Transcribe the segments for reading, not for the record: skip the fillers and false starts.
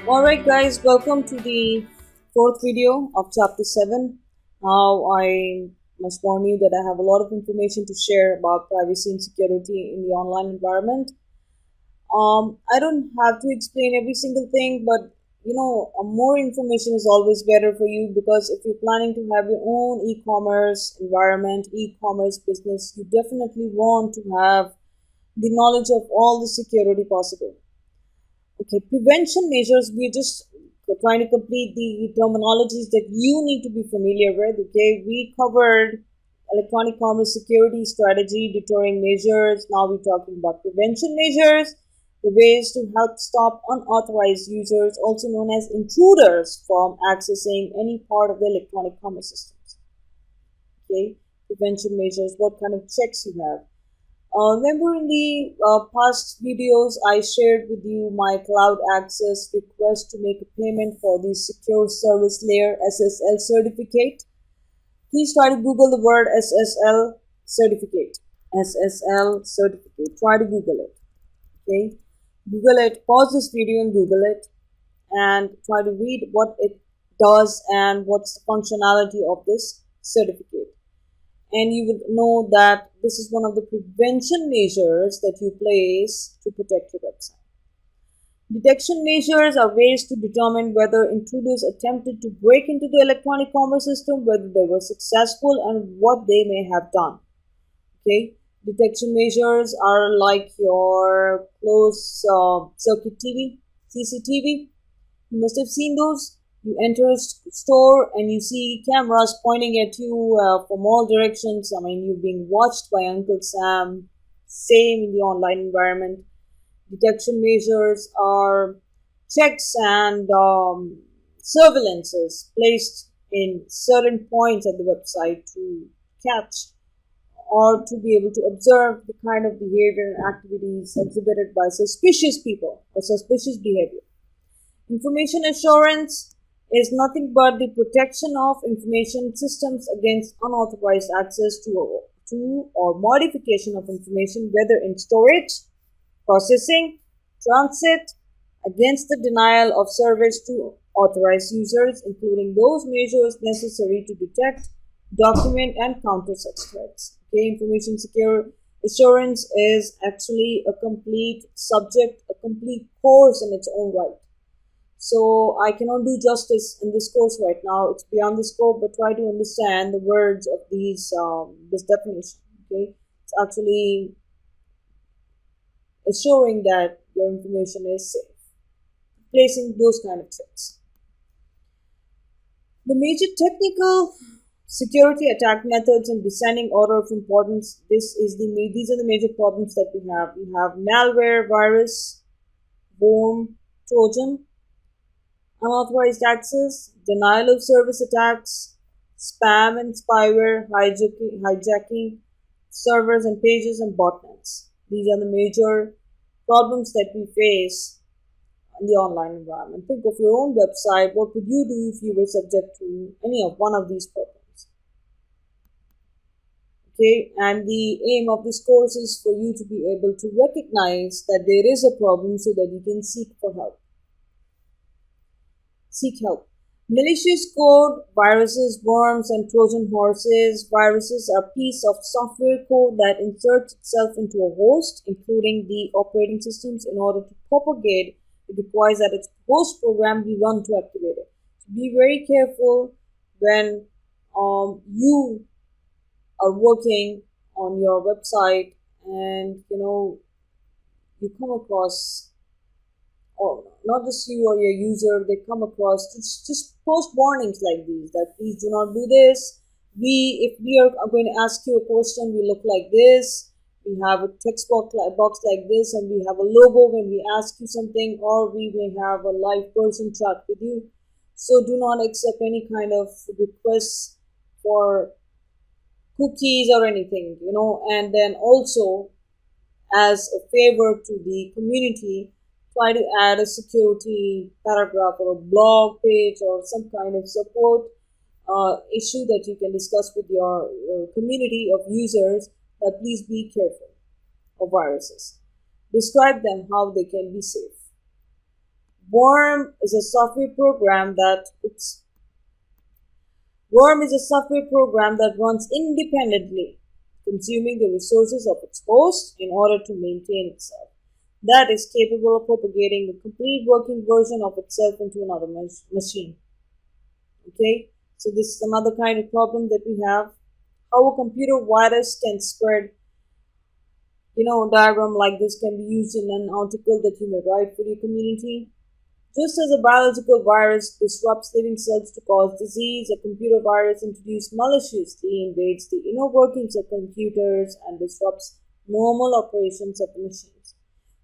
Alright guys, welcome to the fourth video of chapter 7. Now I must warn you that I have a lot of information to share about privacy and security in the online environment. I don't have to explain every single thing, but more information is always better for you, because if you're planning to have your own e-commerce environment, e-commerce business, you definitely want to have the knowledge of all the security possible. Okay, prevention measures, we're just trying to complete the terminologies that you need to be familiar with. Okay, we covered electronic commerce security strategy, deterring measures. Now we're talking about prevention measures, the ways to help stop unauthorized users, also known as intruders, from accessing any part of the electronic commerce systems. Okay, prevention measures, what kind of checks you have. Remember in the past videos, I shared with you my cloud access request to make a payment for the Secure Service Layer SSL Certificate. Please try to Google the word SSL Certificate. SSL Certificate. Try to Google it. Okay. Google it. Pause this video and Google it. And try to read what it does and what's the functionality of this certificate. And you will know that this is one of the prevention measures that you place to protect your website. Detection measures are ways to determine whether intruders attempted to break into the electronic commerce system, whether they were successful, and what they may have done. Okay, detection measures are like your closed circuit TV, CCTV. You must have seen those. You enter a store and you see cameras pointing at you from all directions. I mean, you're being watched by Uncle Sam. Same in the online environment. Detection measures are checks and surveillances placed in certain points at the website to catch or to be able to observe the kind of behavior and activities exhibited by suspicious people or suspicious behavior. Information assurance is nothing but the protection of information systems against unauthorized access to or modification of information, whether in storage, processing, transit, against the denial of service to authorized users, including those measures necessary to detect, document, and counter such threats. Okay, information secure assurance is actually a complete subject, a complete course in its own right. So I cannot do justice in this course right now. It's beyond the scope, but try to understand the words of these this definition. Okay, it's actually assuring that your information is safe, placing those kind of checks. The major technical security attack methods in descending order of importance. These are the major problems that we have. We have malware, virus, worm, Trojan, unauthorized access, denial of service attacks, spam and spyware, hijacking servers and pages, and botnets. These are the major problems that we face in the online environment. Think of your own website. What would you do if you were subject to any of one of these problems? Okay, and the aim of this course is for you to be able to recognize that there is a problem so that you can seek for help. Seek help. Malicious code, viruses, worms, and Trojan horses. Viruses are a piece of software code that inserts itself into a host, including the operating systems, in order to propagate. It requires that its host program be run to activate it. So be very careful when you are working on your website and you come across, or not just you or your user, they come across, just post warnings like these, that please do not do this. If we are going to ask you a question, we look like this. We have a text box like this, and we have a logo when we ask you something, or we may have a live person chat with you. So do not accept any kind of requests for cookies or anything, and then also, as a favor to the community, try to add a security paragraph or a blog page or some kind of support issue that you can discuss with your community of users, that please be careful of viruses. Describe them how they can be safe. Worm is a software program that oops, Worm is a software program that runs independently, consuming the resources of its host in order to maintain itself. That is capable of propagating the complete working version of itself into another machine. Okay, so this is another kind of problem that we have. How a computer virus can spread. A diagram like this can be used in an article that you may write for your community. Just as a biological virus disrupts living cells to cause disease, a computer virus introduced maliciously invades the inner workings of computers and disrupts normal operations of the machines.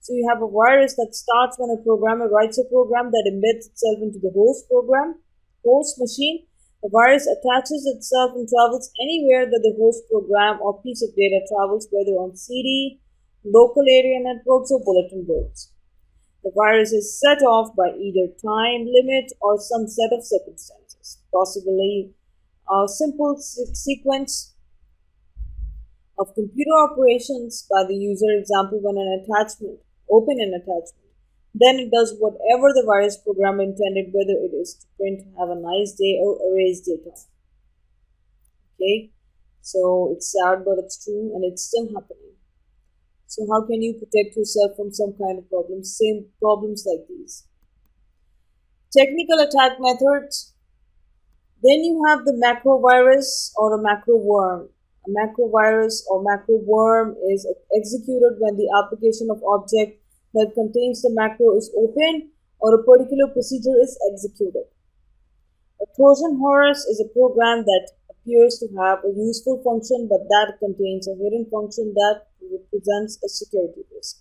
So you have a virus that starts when a programmer writes a program that embeds itself into the host machine. The virus attaches itself and travels anywhere that the host program or piece of data travels, whether on CD, local area networks, or bulletin boards. The virus is set off by either time limit or some set of circumstances, possibly a simple sequence of computer operations by the user. Example, when open an attachment, then it does whatever the virus program intended, whether it is to print "have a nice day" or erase data. Okay, so it's sad, but it's true, and it's still happening. So how can you protect yourself from some kind of problems, same problems like these? Technical attack methods. Then you have the macro virus or a macro worm. A macro virus or macro worm is executed when the application of object that contains the macro is open or a particular procedure is executed. A Trojan horse is a program that appears to have a useful function but that contains a hidden function that represents a security risk.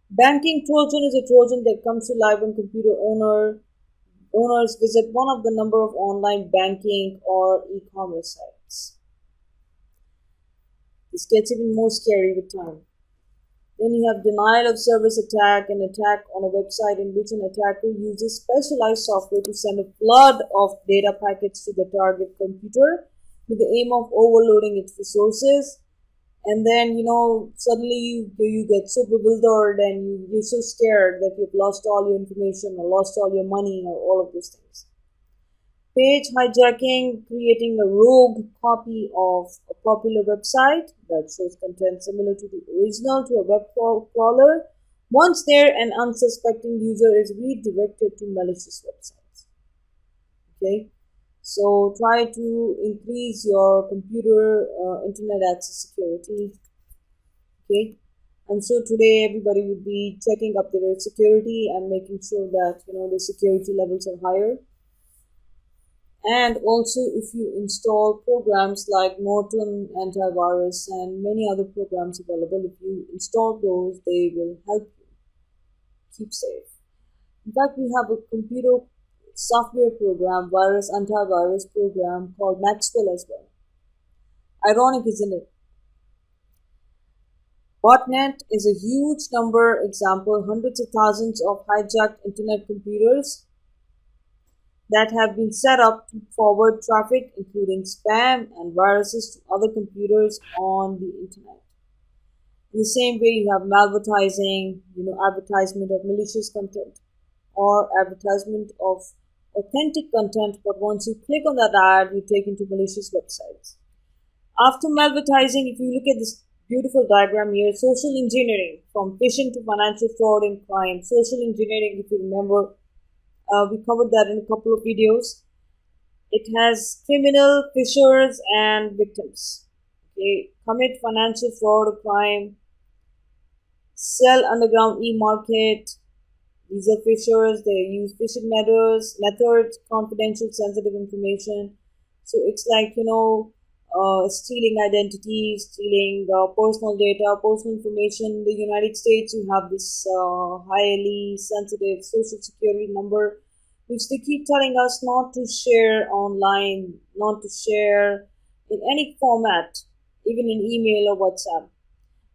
Banking Trojan is a Trojan that comes to life when computer owners visit one of the number of online banking or e-commerce sites. This gets even more scary with time. Then you have denial of service attack, an attack on a website in which an attacker uses specialized software to send a flood of data packets to the target computer with the aim of overloading its resources. And then, suddenly you get so bewildered and you're so scared that you've lost all your information or lost all your money or all of those things. Page hijacking, creating a rogue copy of a popular website that shows content similar to the original to a web crawler. Once there, an unsuspecting user is redirected to malicious websites. Okay, so try to increase your computer internet access security. Okay, I'm sure today everybody would be checking up their security and making sure that the security levels are higher. And also, if you install programs like Norton antivirus and many other programs available, if you install those, they will help you keep safe. In fact, we have a computer software program, antivirus program called Maxwell as well. Ironic, isn't it? Botnet is a huge number example, hundreds of thousands of hijacked internet computers that have been set up to forward traffic, including spam and viruses, to other computers on the internet. In the same way, you have malvertising, advertisement of malicious content or advertisement of authentic content, but once you click on that ad, you're taken to malicious websites. After malvertising, if you look at this beautiful diagram here, social engineering, from phishing to financial fraud and crime. Social engineering, if you remember, we covered that in a couple of videos. It has criminal, fishers, and victims. Okay, commit financial fraud or crime, sell underground e-market. These are fishers. They use phishing methods, confidential, sensitive information. So it's like stealing identities, stealing personal data, personal information. In the United States, you have this highly sensitive social security number, which they keep telling us not to share online, not to share in any format, even in email or WhatsApp.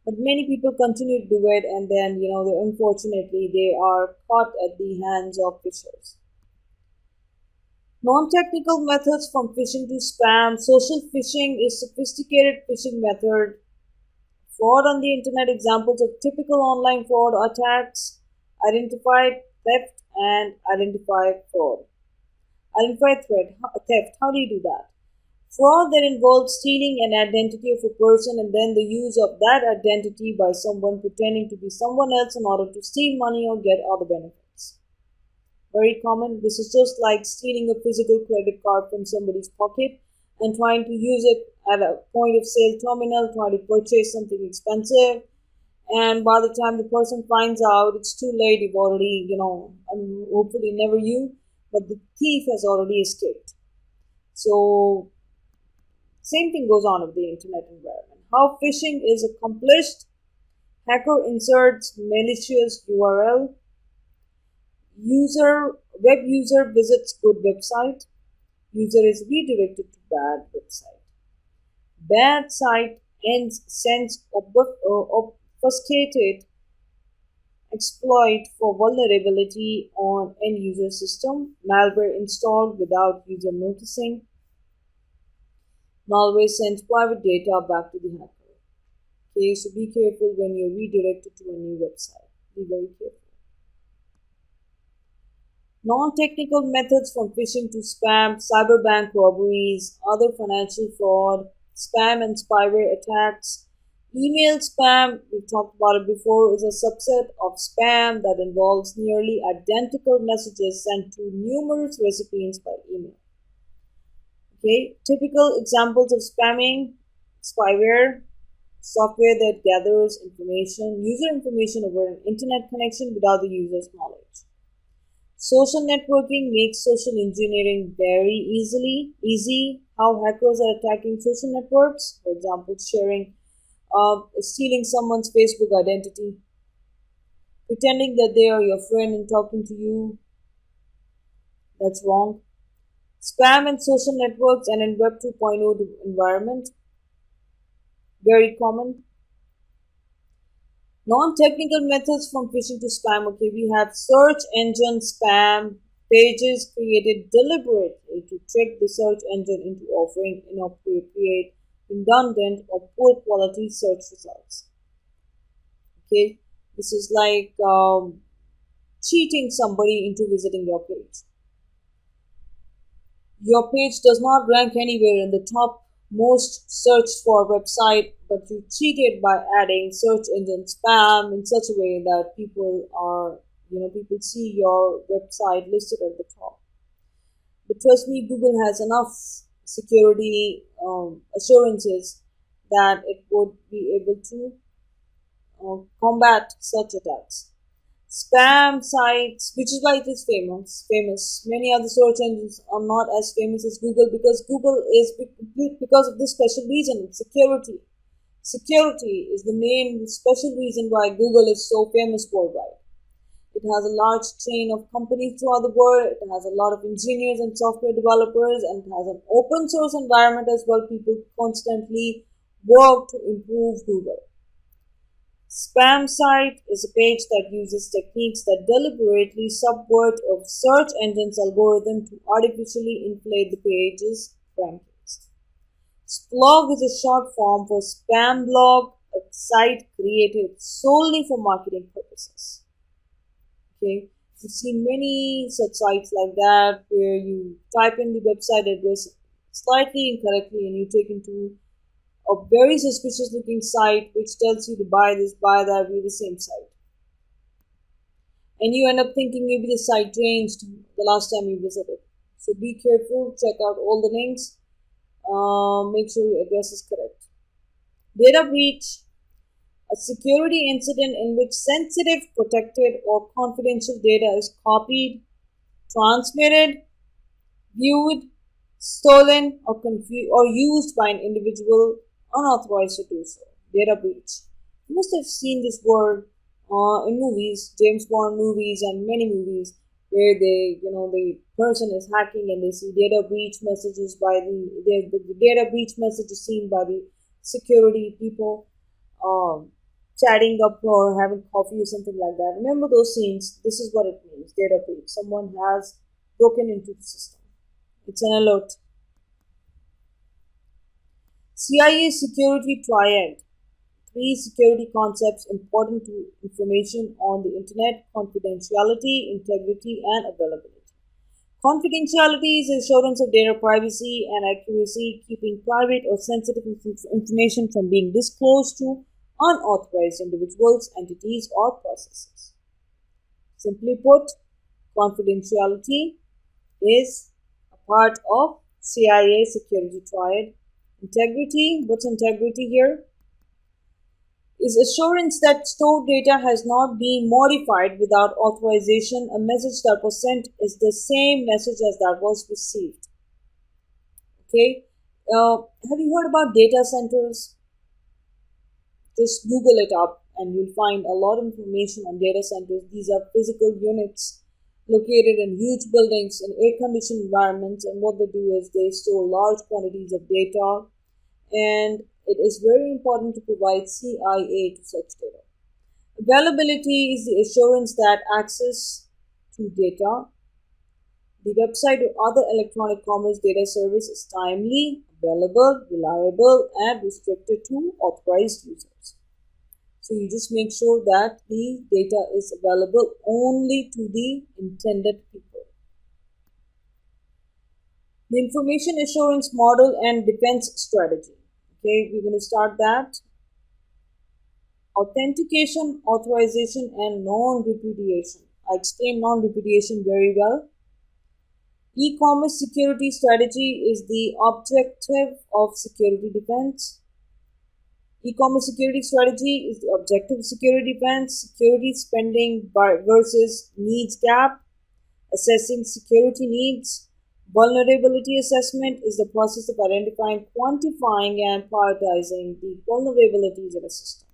But many people continue to do it, and then unfortunately they are caught at the hands of fishers. Non-technical methods from phishing to spam. Social phishing is sophisticated phishing method. Fraud on the internet. Examples of typical online fraud attacks: identified theft, and identify fraud. Identify theft. How do you do that? Fraud that involves stealing an identity of a person and then the use of that identity by someone pretending to be someone else in order to steal money or get other benefits. Very common. This is just like stealing a physical credit card from somebody's pocket and trying to use it at a point of sale terminal, trying to purchase something expensive. And by the time the person finds out, it's too late. You've already, and hopefully never you, but the thief has already escaped. So, same thing goes on with the internet environment. How phishing is accomplished: hacker inserts malicious URL, web user visits good website, user is redirected to bad website. Bad site sends obfuscated exploit for vulnerability on end user system, malware installed without user noticing. Malware sends private data back to the hacker. Okay, so be careful when you're redirected to a new website. Be very careful. Non-technical methods from phishing to spam, cyber bank robberies, other financial fraud, spam and spyware attacks. Email spam, we've talked about it before, is a subset of spam that involves nearly identical messages sent to numerous recipients by email. Okay, typical examples of spamming: spyware, software that gathers user information over an internet connection without the user's knowledge. Social networking makes social engineering very easy. How hackers are attacking social networks, for example, stealing someone's Facebook identity, pretending that they are your friend and talking to you. That's wrong. Spam in social networks and in Web 2.0 environment, very common. Non-technical methods from phishing to spam. Okay, we have search engine spam, pages created deliberately to trick the search engine into offering inappropriate, redundant, or poor quality search results. Okay, this is like cheating somebody into visiting your page. Your page does not rank anywhere in the top most searched for website, but you cheat it by adding search engine spam in such a way that people see your website listed at the top. But trust me, Google has enough security assurances that it would be able to combat such attacks. Spam sites, which is why it is famous. Many other search engines are not as famous as Google because Google is because of this special reason: security. Security is the main special reason why Google is so famous worldwide. It has a large chain of companies throughout the world. It has a lot of engineers and software developers, and it has an open source environment as well. People constantly work to improve Google. Spam site is a page that uses techniques that deliberately subvert a search engine's algorithm to artificially inflate the page's rankings. Splog is a short form for spam blog, a site created solely for marketing purposes. Okay, you've seen many such sites like that where you type in the website address slightly incorrectly and you take into a very suspicious looking site which tells you to buy this, buy that, be the same site. And you end up thinking maybe the site changed the last time you visited. So be careful, check out all the links, make sure your address is correct. Data breach, a security incident in which sensitive, protected, or confidential data is copied, transmitted, viewed, stolen, or used by an individual unauthorized to do so. Data breach. You must have seen this word in movies, James Bond movies and many movies, where the person is hacking and they see data breach messages by the data breach message is seen by the security people chatting up or having coffee or something like that. Remember those scenes? This is what it means, data breach. Someone has broken into the system. It's an alert. CIA security triad. three security concepts important to information on the internet: confidentiality, integrity, and availability. Confidentiality is assurance of data privacy and accuracy, keeping private or sensitive information from being disclosed to unauthorized individuals, entities, or processes. Simply put, confidentiality is a part of CIA security triad. Integrity, what's integrity here? Is assurance that stored data has not been modified without authorization. A message that was sent is the same message as that was received. Okay, have you heard about data centers? Just Google it up and you'll find a lot of information on data centers. These are physical units located in huge buildings in air-conditioned environments, and what they do is they store large quantities of data, and it is very important to provide CIA to such data. Availability is the assurance that access to data, the website or other electronic commerce data service is timely, available, reliable, and restricted to authorized users. So you just make sure that the data is available only to the intended people. The information assurance model and defense strategy. Okay, we're going to start that. Authentication, authorization, and non-repudiation. I explained non-repudiation very well. E-commerce security strategy is the objective of security defense. E-commerce security strategy is the objective of security defense. Security spending versus needs gap. Assessing security needs. Vulnerability assessment is the process of identifying, quantifying, and prioritizing the vulnerabilities in a system.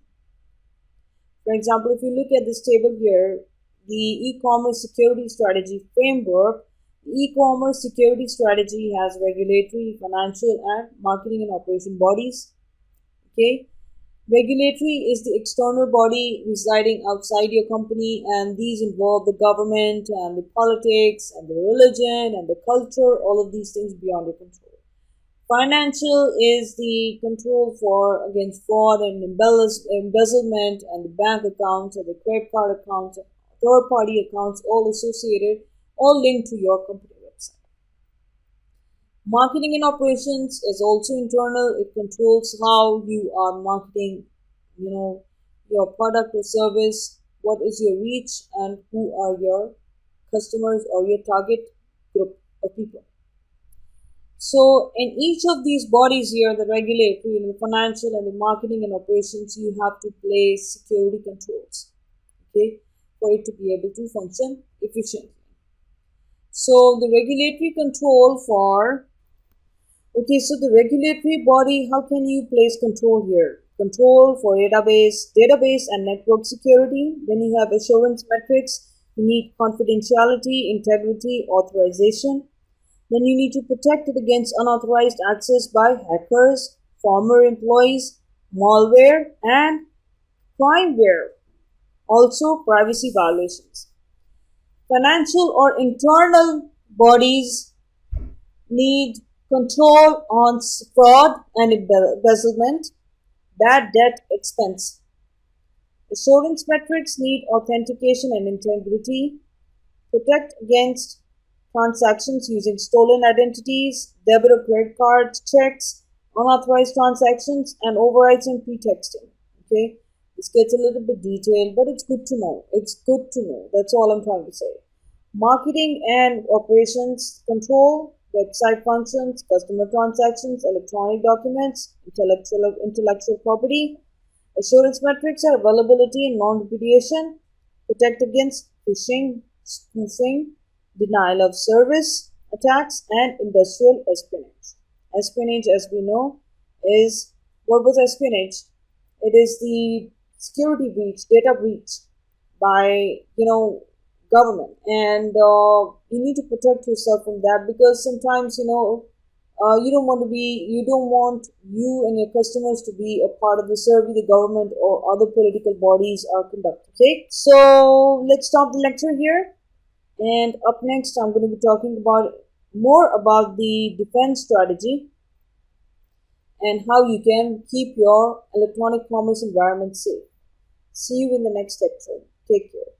For example, if you look at this table here, the e-commerce security strategy framework, the e-commerce security strategy has regulatory, financial, and marketing and operation bodies. Okay, regulatory is the external body residing outside your company, and these involve the government and the politics and the religion and the culture, all of these things beyond your control. Financial is the control for against fraud and embezzlement, and the bank accounts and the credit card accounts, third party accounts, all associated, all linked to your company website. Marketing and operations is also internal. It controls how you are marketing, your product or service, what is your reach, and who are your customers or your target group of people. So in each of these bodies here, the regulatory, the financial, and the marketing and operations, you have to place security controls, okay, for it to be able to function efficiently. So the regulatory control for, so the regulatory body, how can you place control here? Control for database and network security. Then you have assurance metrics. You need confidentiality, integrity, authorization. Then you need to protect it against unauthorized access by hackers, former employees, malware, and crimeware. Also, privacy violations. Financial or internal bodies need control on fraud and embezzlement, bad debt expense. Assurance metrics need authentication and integrity. Protect against transactions using stolen identities, debit or credit card checks, unauthorized transactions, and overrides and pretexting. Okay, this gets a little bit detailed, but it's good to know. It's good to know. That's all I'm trying to say. Marketing and operations control, website functions, customer transactions, electronic documents, intellectual property. Assurance metrics are availability and non-repudiation. Protect against phishing, spoofing, denial of service attacks, and industrial espionage. Espionage, as we know, is, what was espionage? It is the security breach, data breach by, government, and you need to protect yourself from that, because sometimes, you don't want you and your customers to be a part of the survey the government or other political bodies are conducting. Okay, so let's stop the lecture here. And up next, I'm going to be talking more about the defense strategy. and how you can keep your electronic commerce environment safe. See you in the next lecture. Take care.